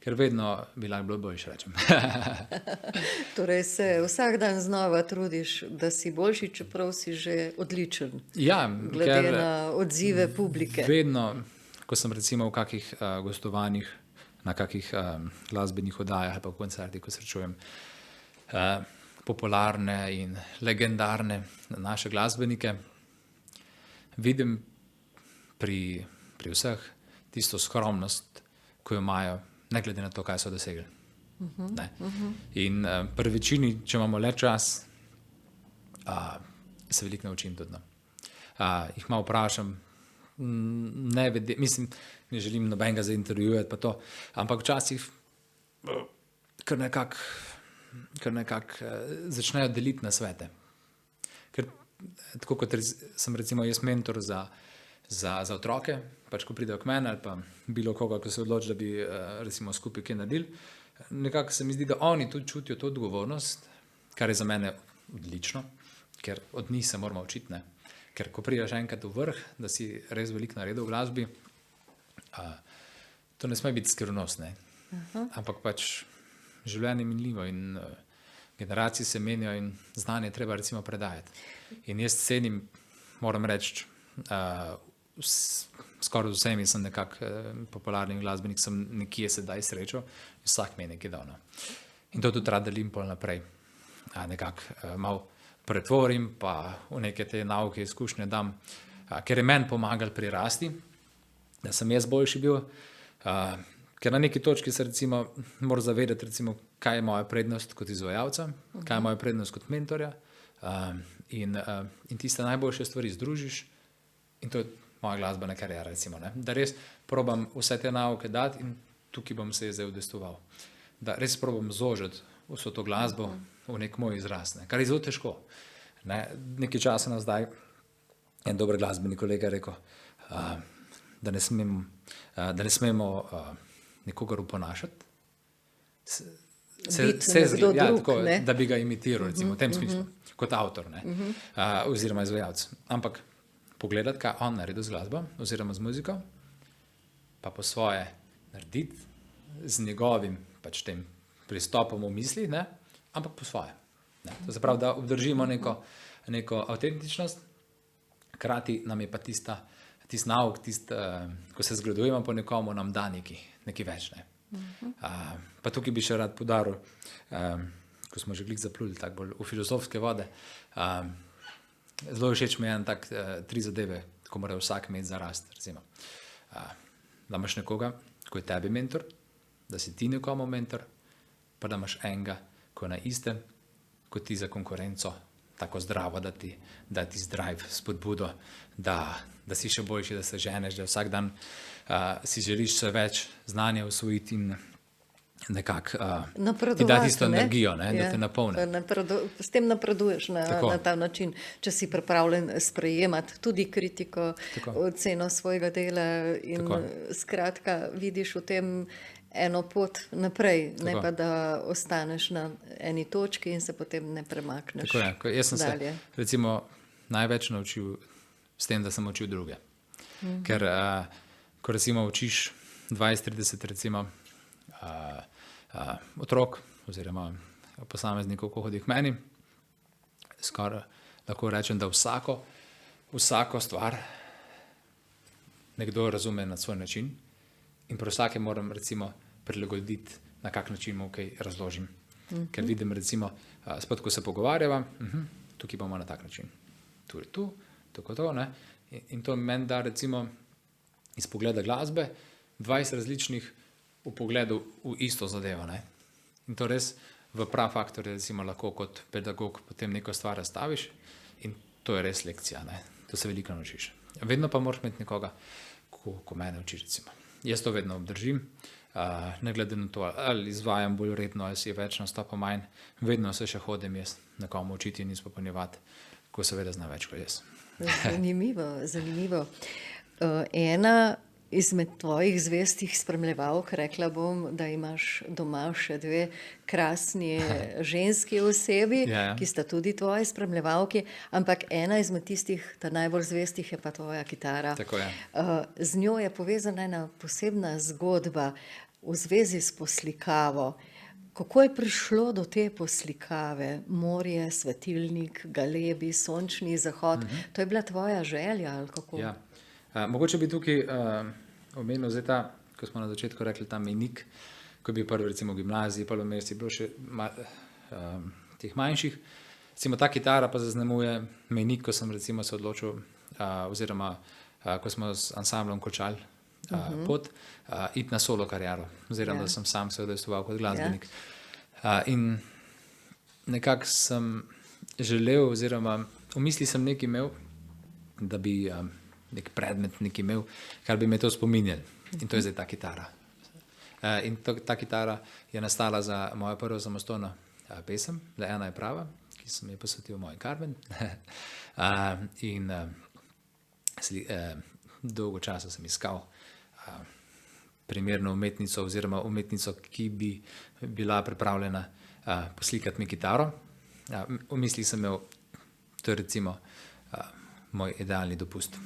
Ker vedno bi lahko bilo boljše, rečem. Torej se vsak dan znova trudiš, da si boljši, čeprav si že odličen. Ja, glede na odzive publike. Vedno, ko sem recimo v kakih gostovanjih, na kakih glasbenih oddajah ali pa v koncertih, ko srečujem popularne in legendarne naše glasbenike, vidim pri vseh tisto skromnost, ko jo imajo, ne glede na to, kaj so dosegli. In pri večini, če imamo le čas, se veliko naučim tudi. Jih malo vprašam, mislim, ne želim nobenega zaintervjuvati pa to, ampak včasih kar nekako začnejo deliti nasvete. Ker tako kot sem recimo jaz mentor za otroke, pač ko pridejo k meni ali pa bilo koga, ko se odloči, da bi recimo skupaj kaj naredili, nekako se mi zdi, da oni tudi čutijo to odgovornost, kar je za mene odlično, ker od njih se moramo učiti, ne. Ker ko prideš enkrat v vrh, da si res veliko naredil v glasbi, to ne sme biti skrivnost, ne. Ampak pač življenje je minljivo in generacije se menijo in znanje treba recimo predajati. In jaz cenim, moram reči, skoraj z vsemi sem nekako popularni glasbenik, sem nekje sedaj srečal in vsak mi je nekaj dal. In to tudi rad delim pol naprej. Nekako malo pretvorim, pa v neke te nauke, izkušnje dam, ker je meni pomagal pri rasti, da sem jaz boljši bil, ker na neki točki se recimo mora zavedati, recimo, kaj je moja prednost kot izvajalca, kaj je moja prednost kot mentorja, in tiste najboljše stvari združiš in to je moja glasbena kariera, recimo, ne. Da res probam vse te nauke dati in tukaj bom se zdaj udestoval. Da res probam zožiti vso to glasbo v nek moj izraz, ne. Kar je zelo težko. Nekaj časa nazaj en dober glasbeni kolega rekel, da ne smemo nikogar oponašati, da bi ga imitiral, recimo, v tem smislu, kot avtor, ne, oziroma izvajalec. Ampak pogledati, kaj on naredi z glasbo oziroma z muziko, pa po svoje narediti z njegovim pač tem pristopom v misli, ne, ampak po svoje. To se pravi, da obdržimo neko avtentičnost, hkrati nam je pa tisti nauk, ko se zgledujemo po nekomu, nam da nekaj več. Ne. Pa tukaj bi še rad poudaril, ko smo že glih zapluli tako bolj v filozofske vode, zelo všeč mi je tak 3 zadeve, ko mora vsak imeti za rast, recimo. Da imaš nekoga, ko je tebi mentor, da si ti nekomu mentor, pa da imaš enega, ko je na istem kot ti za konkurenco, tako zdravo, da ti drive, spodbudo, da si še boljši, da se ženeš, da vsak dan si želiš vse več znanja usvojiti in nekako ti da tisto energijo, da te napolne. S tem napreduješ na ta način, če si pripravljen sprejemati tudi kritiko, oceno svojega dela in skratka vidiš v tem eno pot naprej, ne pa da ostaneš na eni točki in se potem ne premakneš dalje. Tako je. Jaz sem se recimo največ naučil s tem, da sem učil druge. Ker ko recimo učiš 20-30 recimo otrok oziroma posameznikov, ko hodi k meni, skoraj lahko rečem, da vsako stvar nekdo razume na svoj način in pri vsakem moram recimo prilagoditi, na kak način mu kaj razložim. Ker vidim recimo, spod ko se pogovarjava, tukaj bomo na tak način. Tu je tu, tako to, ne? In to meni da recimo iz pogleda glasbe 20 različnih v pogledu v isto zadevo, ne? In to res v prav faktor recimo lahko kot pedagog potem neko stvar razstaviš in to je res lekcija, ne? To se veliko naučiš. Vedno pa moraš imeti nekoga, ko mene uči recimo. Jaz to vedno obdržim, ne glede na to, ali izvajam bolj redno, ali si je več nastopa manj, vedno se še hodim jaz nekomu učiti in izpopolnjevati, ko seveda zna več kot jaz. Zanimivo. Ena izmed tvojih zvestih spremljevalk, rekla bom, da imaš doma še dve krasni ženski osebi, ki sta tudi tvoji spremljevalki, ampak ena izmed tistih, ta najbolj zvestih, je pa tvoja kitara. Tako je. Z njo je povezana ena posebna zgodba v zvezi s poslikavo. Kako je prišlo do te poslikave? Morje, svetilnik, galebi, sončni zahod. To je bila tvoja želja ali kako? Ja. Mogoče bi tukaj omenil zdaj ta, ko smo na začetku rekli, ta mejnik, ko je bil prvi recimo v gimnaziji, prvo mesto je bilo še teh manjših. Recimo ta kitara pa zaznamuje mejnik, ko sem recimo se odločil, oziroma ko smo z ansamblom končali pot, iti na solo kariero, oziroma da sem sam se udejstvoval kot glasbenik. In nekako sem želel, oziroma v misli sem nekaj imel, da bi nek predmet nekaj imel, kar bi me to spominjal. In to je zdaj ta kitara. In ta kitara je nastala za mojo prvo samostojno pesem, Le ena je prava, ki sem jo posvetil moji Carmen. In dolgo časa sem iskal primerno umetnico oziroma umetnico, ki bi bila pripravljena poslikati mi kitaro. V misli sem imel, to je recimo moj idealni dopust.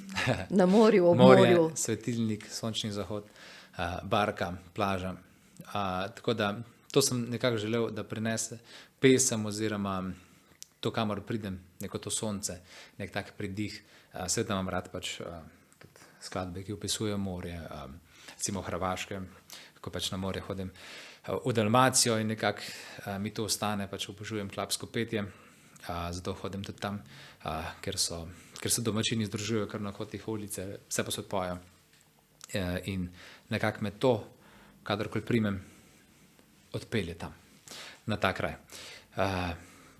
Na morju, ob morju. Morje, svetilnik, sončni zahod, barka, plaža. Tako da to sem nekako želel, da prinese pesem oziroma to, kamor pridem, neko to sonce, nek tak pridih. Seveda imam rad pač skladbe, ki opisujejo morje, recimo Hrvaške, ko pač na morje hodim v Dalmacijo in nekako mi to ostane, pač obožujem klapsko petje, zato hodim tudi tam, ker se domačini združujejo kar na kotih ulice, vse pa se odpojo. In nekako me to, kadarkoli primem, odpelje tam, na ta kraj.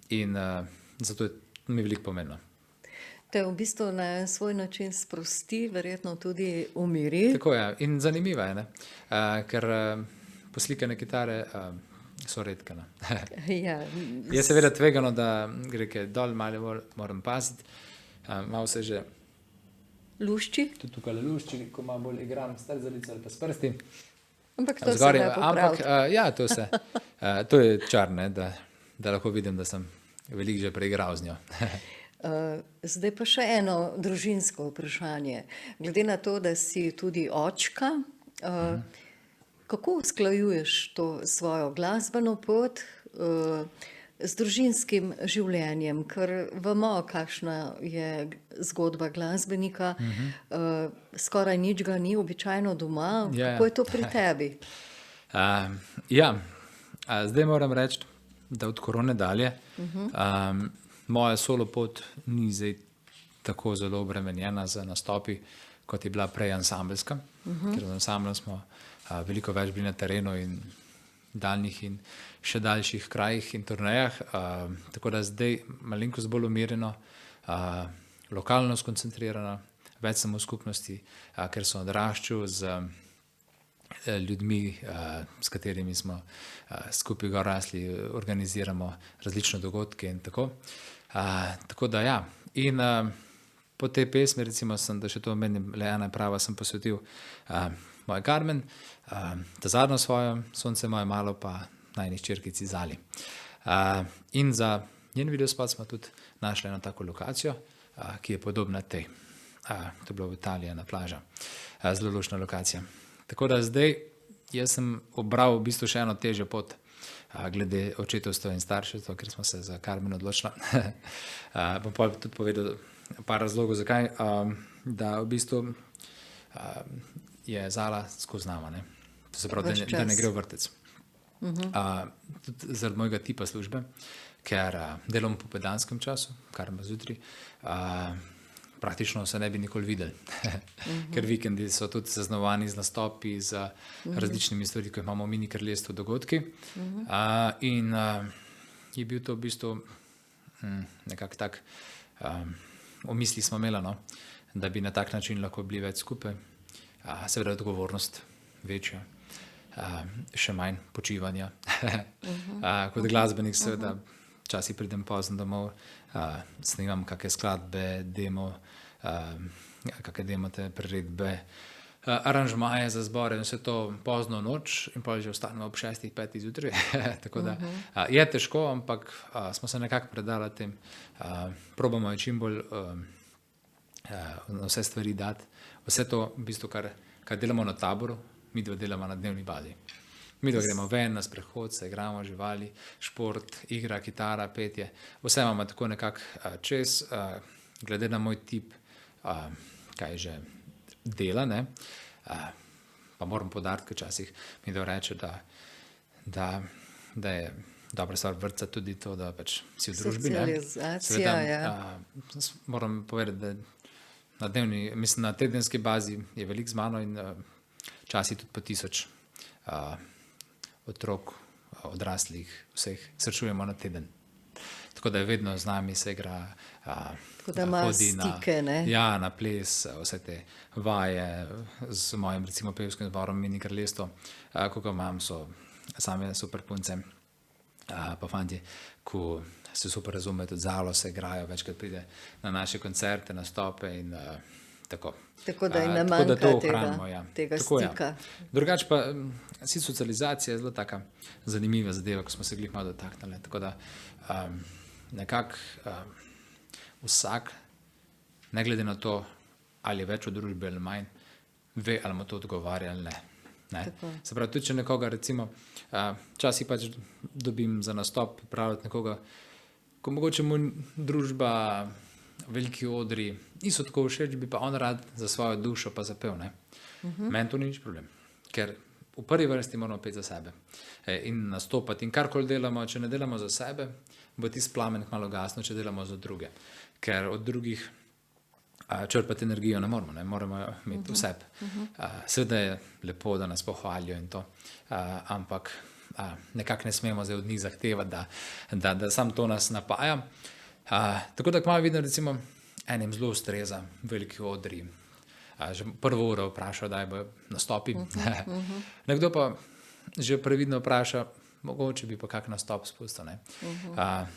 In zato je mi veliko pomenilo. Te v bistvu na svoj način sprosti, verjetno tudi umiri. Tako je. In zanimiva je, ne? Ker poslikane kitare so redkane. Ja. Je seveda tvegano, da gre kaj dol, malo moram paziti. Malo se že lušči. Tudi tukaj lušči, ko malo bolj igram s trzalico ali pa s prsti. Ampak to se da popraviti. Ja, to je čar, ne? Da lahko vidim, da sem veliko že preigral z njo. Zdaj pa še eno družinsko vprašanje. Glede na to, da si tudi očka, kako usklajuješ to svojo glasbeno pot z družinskim življenjem? Ker vemo, kakšna je zgodba glasbenika, skoraj nič ga ni običajno doma. Kako je to pri tebi? Zdaj moram reči, da od korone dalje moja solo pot ni zdaj tako zelo obremenjena z nastopi, kot je bila prej ansambelska, ker z ansamblom smo veliko več bili na terenu in daljnih in še daljših krajih in turnejah, tako da zdaj malenkost bolj umirjeno, lokalno skoncentrirano, več sem v skupnosti, ker sem odraščal z ljudmi, s katerimi smo skupaj gor rasli, organiziramo različne dogodke in tako. Tako da ja, in po tej pesmi, recimo, da še to omenim, le ena prava sem posvetil moja Carmen, ta zadnjo svojo, Sonce moje malo, pa najni hčerkici Zali. In za njen videospot smo tudi našli eno tako lokacijo, ki je podobna tej. To je bilo v Italiji na plaža, zelo luštna lokacija. Tako da zdaj jaz sem obral v bistvu še eno težjo pot glede očetovstva in starševstva, ker smo se za Carmen odločili. Bom pa tudi povedal par razlogov, zakaj, da v bistvu je Zala skozi nama, ne. To se pravi, da ne gre v vrtec. Tudi zaradi mojega tipa službe, ker delam po popoldanskem času, kar ima zjutraj, praktično se ne bi nikoli videli, ker vikendi so tudi zaznamovani z nastopi, z različnimi stvari, ko imamo mini kraljestvo dogodki. In je bil to v bistvu nekako tak, v misli smo imeli, no, da bi na tak način lahko bili več skupaj, seveda odgovornost večja, še manj počivanja. Kot glasbenik seveda včasih pridem pozno domov, snimam kakšne skladbe, kakšne demote, priredbe, aranžmaje za zbore in vse to pozno noč in pa že ostanemo ob 6-5 zjutraj. Tako da je težko, ampak smo se nekako predali tem, probamo čim bolj na vse stvari dati. Vse to, v bistvu, kar delamo na taboru, mi dva delamo na dnevni bazi. Mi dva gremo ven na sprehod, se igramo živali, šport, igra, kitara, petje. Vse imamo tako nekako čez, glede na moj tip, kaj že dela, ne. Pa moram poudariti, včasih mi da reče, da je dobra stvar vrtca tudi to, da pač si v družbi, ne. Socializacija, ja. Moram povedati, da na tedenski bazi je veliko z mano in včasih tudi po 1000 otrok, odraslih, vseh srečujemo na teden. Tako da je vedno z nami, se igra, tako da ima stike, ne? Ja, na ples, vse te vaje z mojim, recimo, pevskim zborom Mini kraljestvo, ko ga imam, so same super punce, pa fantje, ko se super razumejo, tudi Zalo se igrajo, večkrat pride na naše koncerte, nastope in tako. Tako da ne manjka tega stika. Drugače pa socializacija je zelo taka zanimiva zadeva, ko smo se glih malo dotaknili. Tako da nekako vsak, ne glede na to, ali je več v družbi ali manj, ve, ali mu to odgovarja ali ne. Se pravi, tudi če nekoga, recimo, včasih pač dobim za nastop pripravljati nekoga, ko mogoče mu družba, veliki odri, niso tako všeč, bi pa on rad za svojo dušo pa zapel, ne. Meni to ni nič problem, ker v prvi vrsti moramo peti za sebe in nastopati. In karkoli delamo, če ne delamo za sebe, bo tisti plamen malo gasno, če delamo za druge. Ker od drugih črpati energijo ne moramo, ne moramo imeti v sebi. Seveda je lepo, da nas pohvalijo in to, ampak nekako ne smemo zdaj od njih zahtevati, da sam to nas napaja. Tako da kmalu vidim, recimo, enim zelo ustreza veliki odri, že prvo uro vpraša, daj bo nastopi. Nekdo pa že previdno vpraša, mogoče bi pa kak nastop spustil, ne.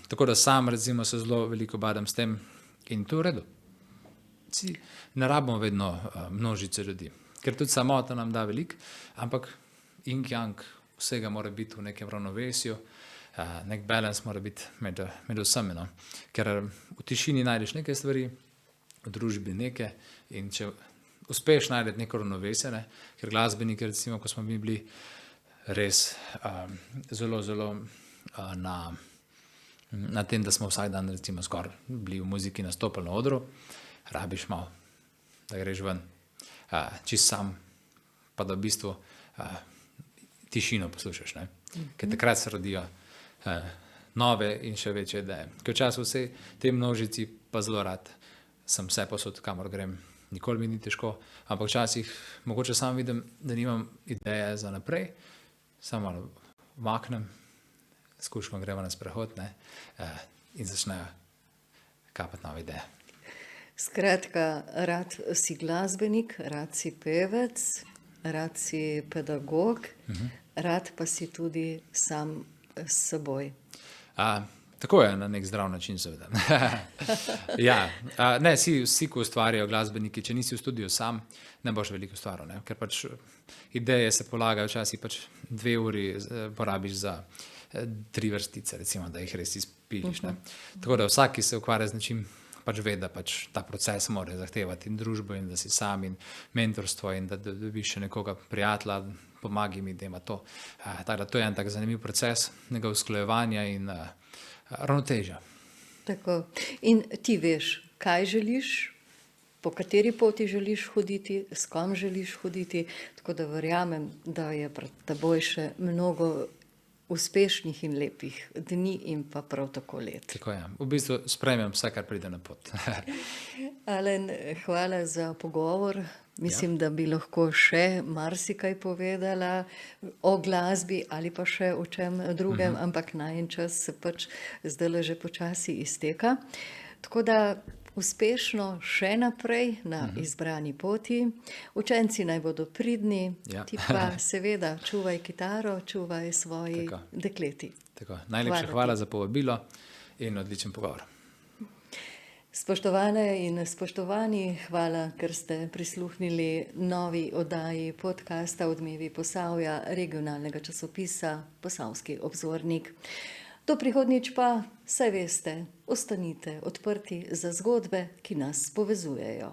Tako da sam, recimo, se zelo veliko badam s tem in to je v redu. Ne rabimo vedno množice ljudi, ker tudi samota nam da veliko, ampak yin-yang vsega mora biti v nekem ravnovesju, nek balans mora biti med vsemi, no. Ker v tišini najdeš nekaj stvari, v družbi nekaj in če uspeš najti neko ravnovesje, ne, ker glasbeniki, recimo, ko smo mi bili res zelo, zelo na tem, da smo vsak dan, recimo, skoraj bili v muziki nastopili na odru, rabiš malo, da greš ven, čist sam, pa da v bistvu tišino poslušaš, ne. Ker takrat se rodijo nove in še večje ideje. Ker včasih vse te množici pa zelo rad sem vse posod, kamor grem, nikoli mi ni težko, ampak včasih mogoče sam vidim, da nimam ideje za naprej, samo malo umaknem, s kužkom gremo na sprehod, ne, in začnejo kapati nove ideje. Skratka, rad si glasbenik, rad si pevec, rad si pedagog, rad pa si tudi sam s seboj. Tako je, na nek zdrav način, seveda. Ja, ne, vsi, ko ustvarjajo glasbeniki, če nisi v studiu sam, ne boš veliko ustvaril, ne? Ker pač ideje se polagajo, včasih pač 2 uri porabiš za 3 vrstice, recimo, da jih res izpiliš, ne? Tako da vsak, ki se ukvarja z nečim, pač ve, da pač ta proces mora zahtevati in družbo in da si sam in mentorstvo in da dobiš še nekoga prijatelja, pomagi mi, da ima to. Tako da to je en tak zanimiv proces njega usklajevanja in ravnotežja. Tako. In ti veš, kaj želiš, po kateri poti želiš hoditi, s kom želiš hoditi, tako da verjamem, da je pred teboj še mnogo uspešnih in lepih dni in pa prav tako let. Tako je. V bistvu sprejmem vse, kar pride na pot. Alen, hvala za pogovor. Mislim, da bi lahko še marsikaj povedala o glasbi ali pa še o čem drugem, ampak najin čas se pač zdajle že počasi izteka. Tako da uspešno še naprej na izbrani poti. Učenci naj bodo pridni, ti pa seveda čuvaj kitaro, čuvaj svoji dekleti. Tako. Najlepša hvala za povabilo in odličen pogovor. Spoštovane in spoštovani, hvala, ker ste prisluhnili novi oddaji podcasta Odmevi Posavja, regionalnega časopisa Posavski obzornik. Do prihodnjič pa, saj veste, ostanite odprti za zgodbe, ki nas povezujejo.